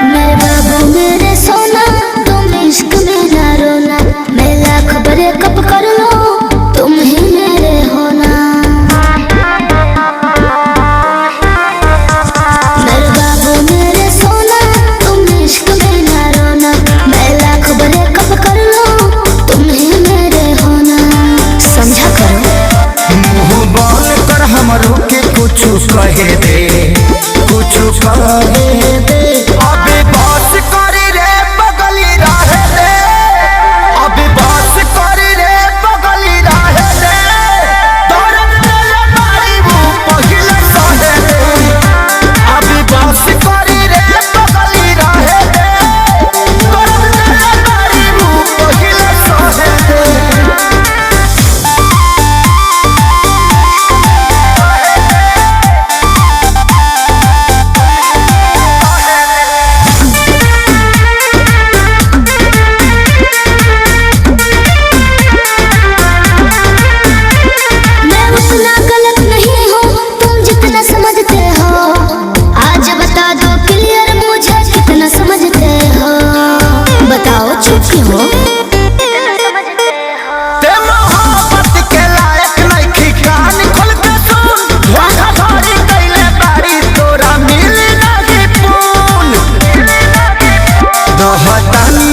मेरे बाबू मेरे सोना, तुम इश्क में ना रोना। मैं लाख ब्रेकअप कर लो, तुम ही मेरे होना। मेरे बाबू मेरे सोना, तुम इश्क में ना रोना। मैं लाख ब्रेकअप कर लो, तुम ही मेरे होना। समझा करो। मुँह बंद कर हमरो के कुछ कहे दे, कुछ कहे दे। अभी बस करी रे बगली रहे दे, अभी बस करी रे बगली रहे दे। दर्द तेरे मारी वो पहिले सहे दे। अभी बस करी रे बगली रहे दे, दर्द तेरे मारी वो पहिले सहे दे।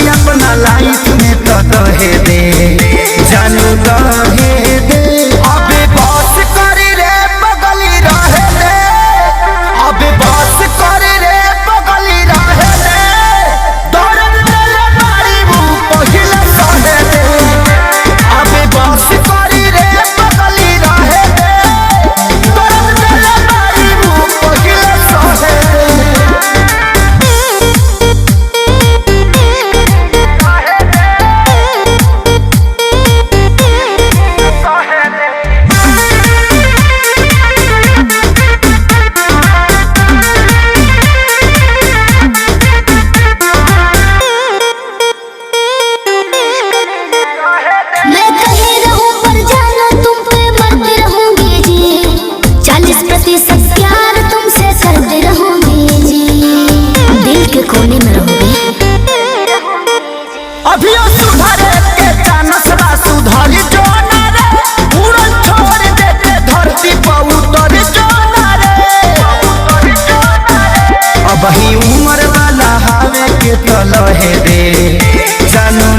अपना लाइफ में तो दहे दे, जानू दहे दे। अभी बस करी रे बगली रहे दे, अभी बस करी रे बगली रहे दे। दर्द तेरे मारी वो पहिले सहे दे। अभी बस करी रे बगली रहे दे, दर्द तेरे मारी वो पहिले सहे दे। कोने में रहोगे। अभी सुधरे के चानस बा, सुधरी जो ना रे। उड़न छोड़ दे के धरती पर उतर जो ना रे। अब ही उम्र वाला हवे के तो लहे दे, जानू